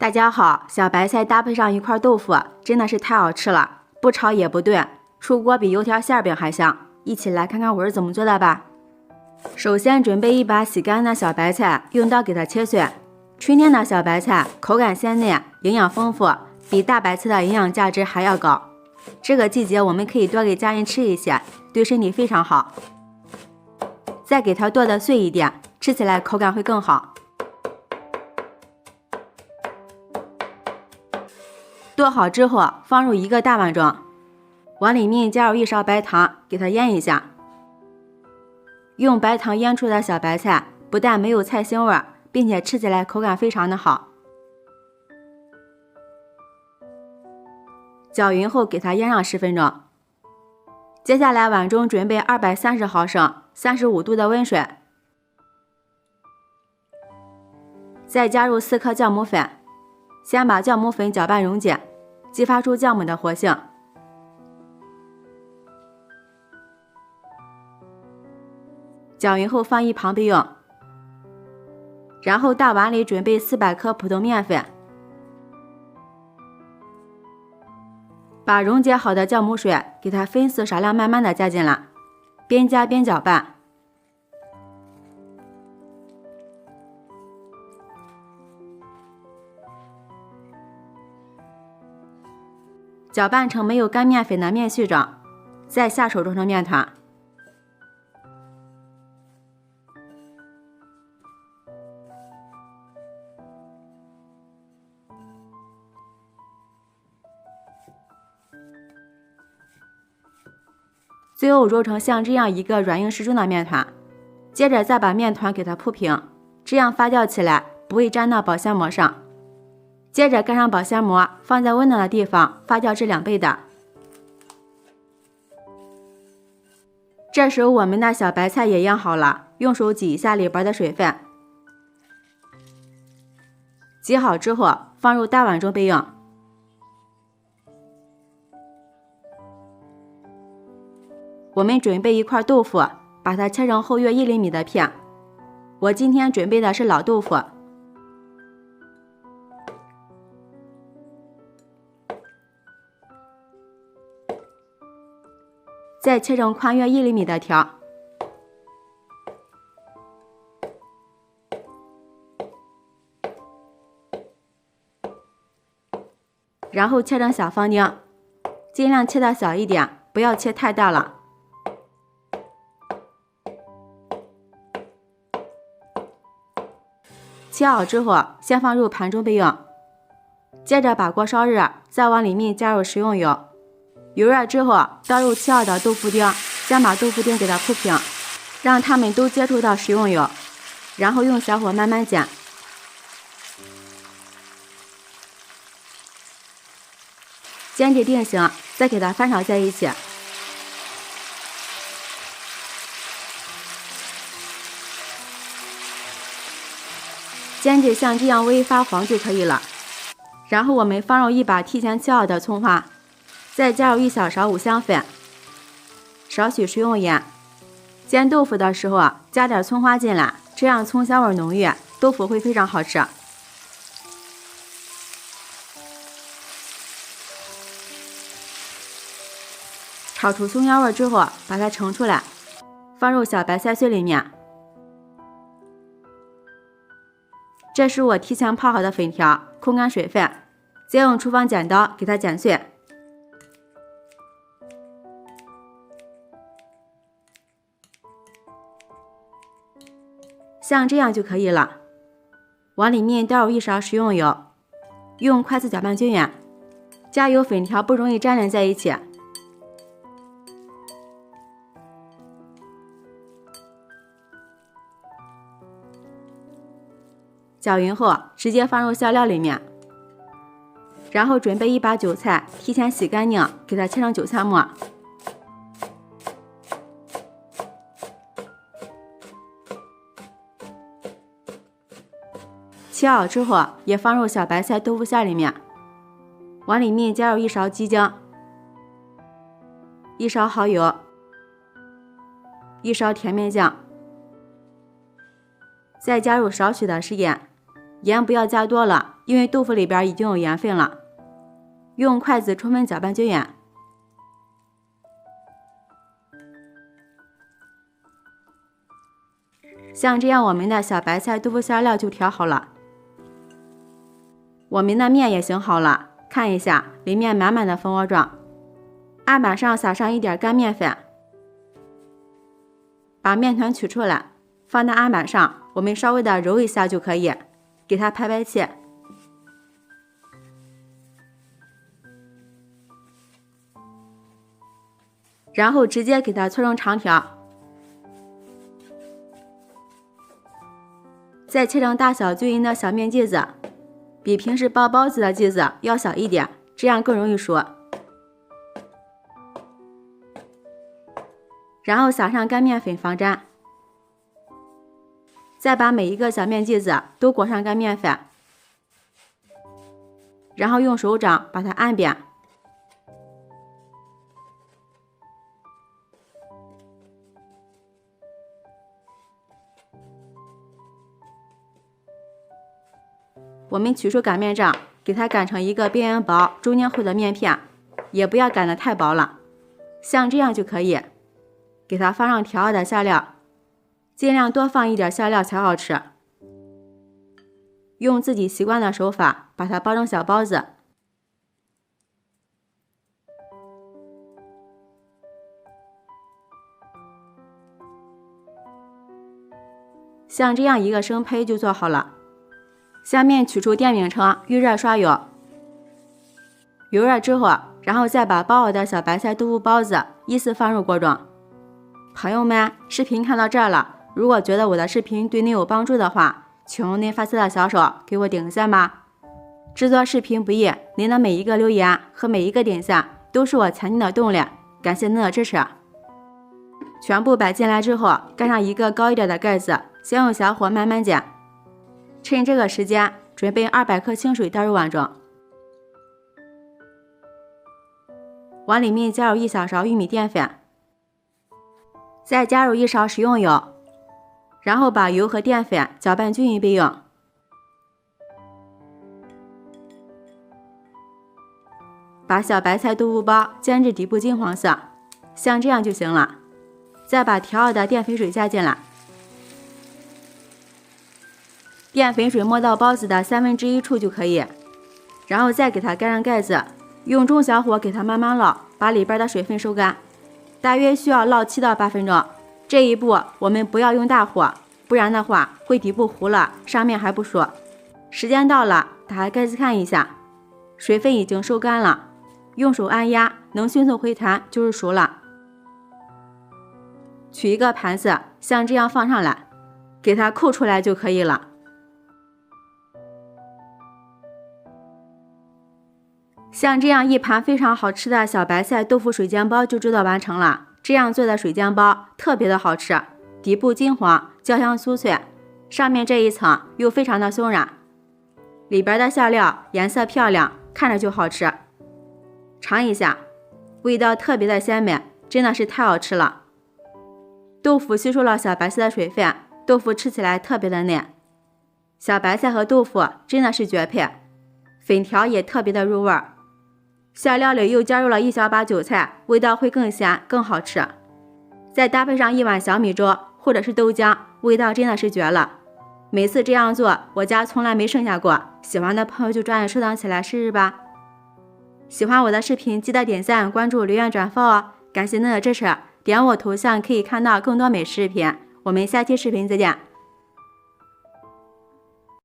大家好，小白菜搭配上一块豆腐，真的是太好吃了，不炒也不炖，出锅比油条馅饼还香。一起来看看我是怎么做的吧。首先准备一把洗干净的小白菜，用刀给它切碎。春天的小白菜口感鲜嫩，营养丰富，比大白菜的营养价值还要高。这个季节我们可以多给家人吃一些，对身体非常好。再给它剁得碎一点，吃起来口感会更好。剁好之后，放入一个大碗中，往里面加入1勺白糖，给它腌一下。用白糖腌出的小白菜不但没有菜腥味，并且吃起来口感非常的好。搅匀后给它腌上10分钟。接下来碗中准备230毫升35度的温水，再加入4克酵母粉，先把酵母粉搅拌溶解，激发出酵母的活性。搅匀后放一旁备用。然后大碗里准备400克普通面粉，把溶解好的酵母水给它分次少量慢慢的加进来，边加边搅拌。搅拌成没有干面粉的面絮状，再下手揉成面团。最后揉成像这样一个软硬适中的面团，接着再把面团给它铺平，这样发酵起来不会粘到保鲜膜上。接着盖上保鲜膜，放在温暖的地方发酵至2倍的。这时候我们的小白菜也腌好了，用手挤一下里边的水分。挤好之后放入大碗中备用。我们准备一块豆腐，把它切成厚约1厘米的片。我今天准备的是老豆腐。再切成宽约1厘米的条。然后切成小方丁，尽量切的小一点，不要切太大了。切好之后，先放入盘中备用。接着把锅烧热，再往里面加入食用油。油热之后，倒入切好的豆腐丁，先把豆腐丁给它铺平，让它们都接触到食用油，然后用小火慢慢煎。煎至定型，再给它翻炒在一起。煎至像这样微发黄就可以了。然后我们放入一把提前切好的葱花，再加入1小勺五香粉，少许食用盐。煎豆腐的时候加点葱花进来，这样葱香味浓郁，豆腐会非常好吃。炒出葱香味之后，把它盛出来，放入小白菜碎里面。这是我提前泡好的粉条，控干水分，再用厨房剪刀给它剪碎。像这样就可以了。往里面倒入1勺食用油，用筷子搅拌均匀，加油粉条不容易粘连在一起。搅匀后直接放入馅料里面，然后准备一把韭菜，提前洗干净，给它切成韭菜末。切好之后也放入小白菜豆腐馅里面，往里面加入1勺鸡精，1勺蚝油，1勺甜面酱，再加入少许的食盐，盐不要加多了，因为豆腐里边已经有盐分了。用筷子充分搅拌均匀。像这样，我们的小白菜豆腐馅料就调好了。我们的面也醒好了，看一下，里面满满的蜂窝状。案板上撒上一点干面粉，把面团取出来，放在案板上，我们稍微的揉一下就可以，给它排排气。然后直接给它搓成长条，再切成大小均匀的小面剂子，比平时包包子的剂子要小一点，这样更容易熟。然后撒上干面粉防粘，再把每一个小面剂子都裹上干面粉，然后用手掌把它按扁。我们取出擀面杖，给它擀成一个边缘薄、中间厚的面片，也不要擀得太薄了，像这样就可以。给它放上调好的馅料，尽量多放一点馅料才好吃。用自己习惯的手法把它包成小包子。像这样一个生胚就做好了。下面取出电饼铛，预热刷油。油热之后，然后再把包好的小白菜豆腐包子依次放入锅中。朋友们，视频看到这儿了，如果觉得我的视频对您有帮助的话，请用您发财的小手给我点个赞吧。制作视频不易，您的每一个留言和每一个点赞都是我前进的动力，感谢您的支持。全部摆进来之后，盖上一个高一点的盖子，先用小火慢慢煎。趁这个时间，准备200克清水倒入碗中，碗里面加入1小勺玉米淀粉，再加入1勺食用油，然后把油和淀粉搅拌均匀备用。把小白菜豆腐包煎至底部金黄色，像这样就行了。再把调好的淀粉水加进来，淀粉水没到包子的1/3处就可以，然后再给它盖上盖子，用中小火给它慢慢烙，把里边的水分收干，大约需要烙7到8分钟。这一步我们不要用大火，不然的话会底部糊了，上面还不熟。时间到了，打开盖子看一下，水分已经收干了，用手按压能迅速回弹就是熟了。取一个盘子，像这样放上来，给它扣出来就可以了。像这样一盘非常好吃的小白菜豆腐水煎包就制作完成了。这样做的水煎包特别的好吃，底部金黄，焦香酥脆，上面这一层又非常的松软，里边的馅料颜色漂亮，看着就好吃。尝一下，味道特别的鲜美，真的是太好吃了。豆腐吸收了小白菜的水分，豆腐吃起来特别的嫩，小白菜和豆腐真的是绝配，粉条也特别的入味儿。馅料里又加入了1小把韭菜，味道会更鲜更好吃。再搭配上1碗小米粥或者是豆浆，味道真的是绝了。每次这样做，我家从来没剩下过，喜欢的朋友就抓紧收藏起来试试吧。喜欢我的视频记得点赞、关注、留言、转发哦，感谢您的支持。点我头像可以看到更多美食视频，我们下期视频再见。